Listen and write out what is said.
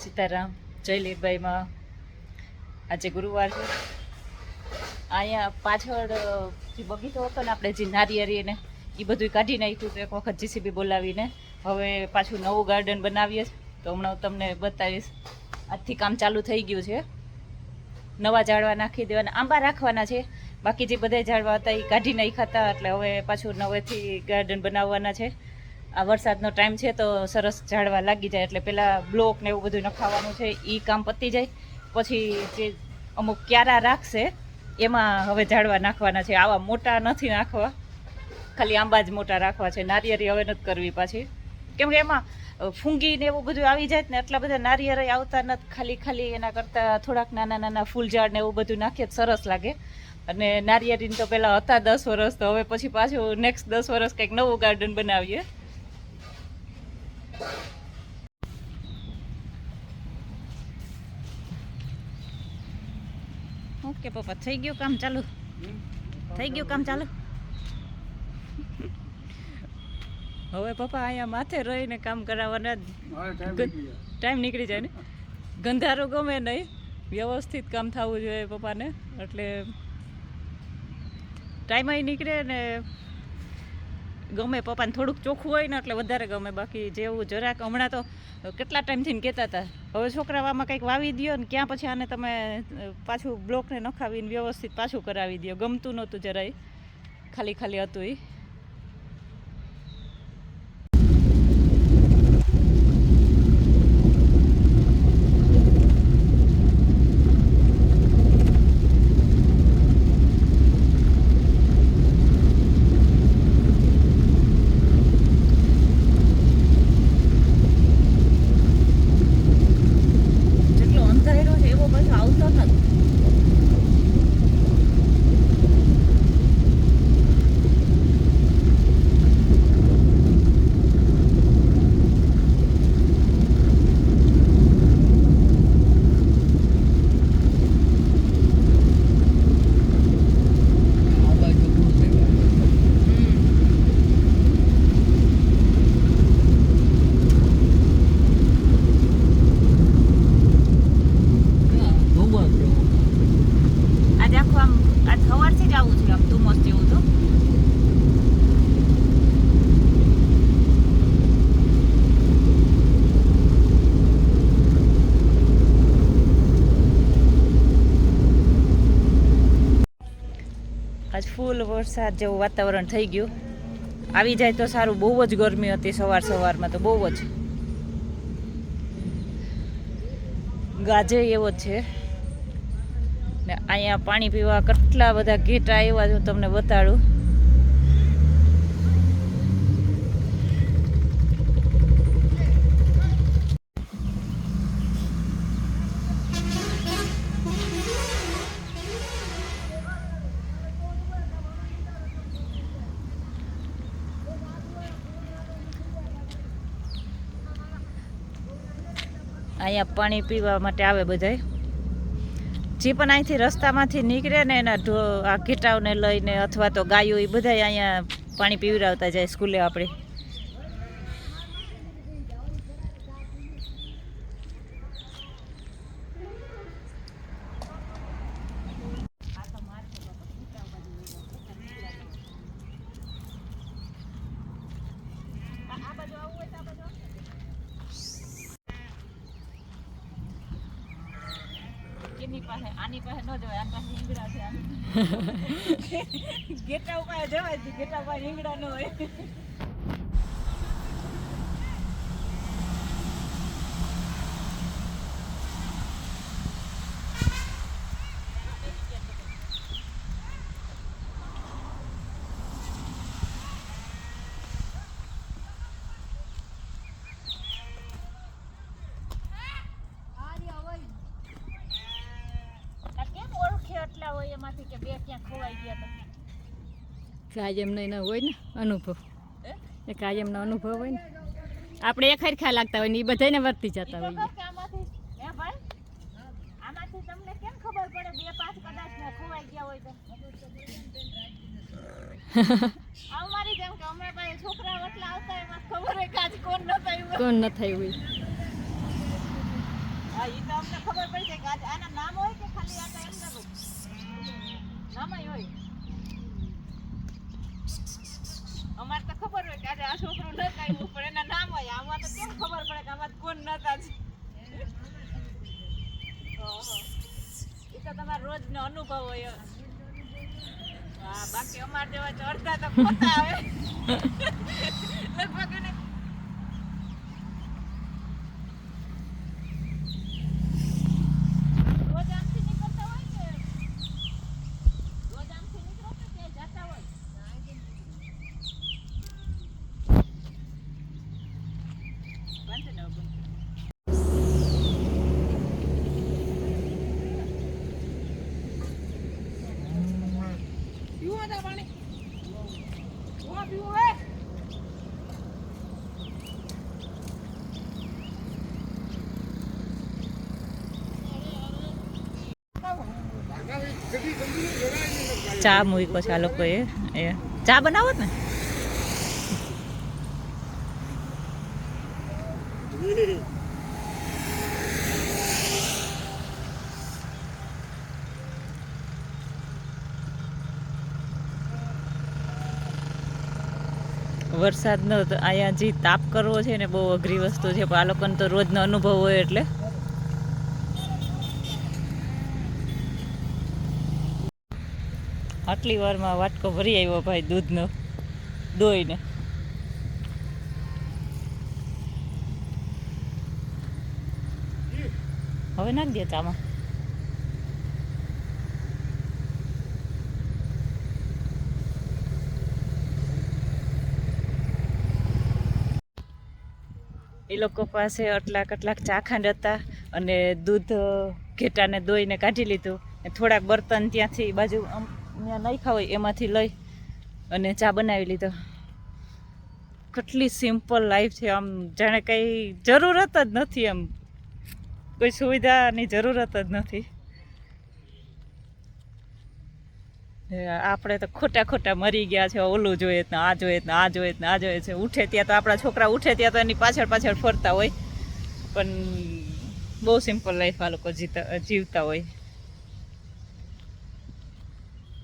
સીતારામ જય લીરબાઈમાં આજે ગુરુવાર છે. અહીંયા પાછળ જે બગીચો હતો ને આપણે જે નારિયેરી ને એ બધું કાઢી નાખ્યું. તો એક વખત જીસીબી બોલાવીને હવે પાછું નવું ગાર્ડન બનાવીએ તો હમણાં હું તમને બતાવીશ. આજથી કામ ચાલુ થઈ ગયું છે. નવા ઝાડવા નાખી દેવાના, આંબા રાખવાના છે, બાકી જે બધા ઝાડવા હતા એ કાઢી નાખ્યા હતા. એટલે હવે પાછું નવેથી ગાર્ડન બનાવવાના છે. આ વરસાદનો ટાઈમ છે તો સરસ ઝાડવા લાગી જાય એટલે પહેલાં બ્લોક ને એવું બધું નખાવાનું છે. એ કામ પતી જાય પછી જે અમુક ક્યારા રાખશે એમાં હવે ઝાડવા નાખવાના છે. આવા મોટા નથી નાખવા, ખાલી આંબા જ મોટા રાખવા છે. નારિયેરી હવે નથી કરવી પાછી, કેમ કે એમાં ફૂંગી ને એવું બધું આવી જાય ને એટલા બધા નારિયેળ આવતા નથી. ખાલી એના કરતાં થોડાક નાના નાના ફૂલ ઝાડ ને એવું બધું નાખીએ તો સરસ લાગે. અને નારિયેરીને તો પહેલાં હતા 10 વર્ષ, તો હવે પછી પાછું નેક્સ્ટ 10 વર્ષ કંઈક નવું ગાર્ડન બનાવીએ. ઓકે પપ્પા, થઈ ગયું કામ ચાલુ? થઈ ગયું કામ ચાલુ? હવે પપ્પા અહીંયા માથે રહીને કામ કરાવવાના. ટાઈમ નીકળી જાય ને, ગંધારો ગમે નહીં, વ્યવસ્થિત કામ થવું જોઈએ પપ્પાને. એટલે ટાઈમ નીકળે ને ગમે. પપ્પાને થોડુંક ચોખ્ખું હોય ને એટલે વધારે ગમે. બાકી જેવું જરાક હમણાં તો કેટલા ટાઈમથી કહેતા હતા હવે છોકરાવામાં કંઈક વાવી દો ને ક્યાં પછી આને તમે પાછું બ્લોકને નખાવીને વ્યવસ્થિત પાછું કરાવી દો. ગમતું નહોતું જરાય, ખાલી ખાલી હતું એ. આજ ફૂલ વરસાદ જેવું વાતાવરણ થઈ ગયું. આવી જાય તો સારું. બહુ જ ગરમી હતી સવારમાં તો, બહુ જ. ગાજે એવો જ છે ને. અહીંયા પાણી પીવા કેટલા બધા ઘેટા આવ્યા છે, હું તમને બતાડું. અહીંયા પાણી પીવા માટે આવે બધાય. જે પણ અહીંથી રસ્તામાંથી નીકળે ને એના આ ઘેટાઓને લઈને અથવા તો ગાયો, એ બધાય અહીંયા પાણી પીવડાવતા જાય સ્કૂલે આપણે. આની પાસે ન જવાય, આની પાસે ઈંગડા છે. ઘેટા પાસે જવાય, ઘેટા પાસે ઈંગડા ન હોય. એમાંથી કે બે ક્યાં ખોવાઈ ગયા હતા. કાયમનો એનો હોય ને અનુભવ, એ કાયમનો અનુભવ હોય ને. આપણે એક હરખા લાગતા હોય ને એ બધાને વર્તી જતા હોય. આમાંથી તમને કેમ ખબર પડે 2-5 કદાચ ખોવાઈ ગયા હોય તો? અમારી જેમ કે અમે ભાઈ છોકરા એટલા આવતા એમાં ખબર હોય કે આજ કોણ ન થયું હોય. હા ઈ તો અમને ખબર પડી જાય કે આજે આના નામ હોય કે ખાલી આ તો એમ નતું નામય હોય અમારે તો ખબર હોય કે આજે આ છોકરું ન કાઢ્યું પણ એના નામ હોય આમાં તો કેમ ખબર પડે કે આમાં કોણ નતા જ એ તો તમારો રોજનો અનુભવ હોય હા બાકી અમાર જેવા તો અડધા તો ખોટા આવે લગભગ એને રોજ આમથી નીકળતા હોય કે રોજ આમથી નીકળો કે ક્યાંય જાતા હોય વાંધો ન હોય પીવું હતા પાણી પીવું હે ચા મૂક્યો છે આ લોકોએ એ ચા બનાવો ને વરસાદનો તો અહીંયા જે તાપ કરવો છે ને બહુ અઘરી વસ્તુ છે પણ આ લોકોને તો રોજનો અનુભવ હોય એટલે આટલી વારમાં વાટકો ભરી આવ્યો ભાઈ દૂધનો દોઈને હવે નાખ દે ચામાં એ લોકો પાસે કેટલાક ચાખંડ હતા અને દૂધ ઘેટાને દોઈને કાઢી લીધું થોડાક બર્તન ત્યાંથી બાજુ ત્યાં નાખ્યા હોય એમાંથી લઈ અને ચા બનાવી લીધો કેટલી સિમ્પલ લાઈફ છે આમ જાણે કંઈ જરૂરત જ નથી એમ કોઈ સુવિધાની જરૂરત જ નથી આપણે તો ખોટા મરી ગયા છે ઓલું જોઈએ ને આ જોઈએ ને આ જોઈએ ને આ જોઈએ છે ઉઠે ત્યાં તો આપણા છોકરા ઉઠે ત્યાં તો એની પાછળ ફરતા હોય પણ બહુ સિમ્પલ લાઈફ આ લોકો જીવતા હોય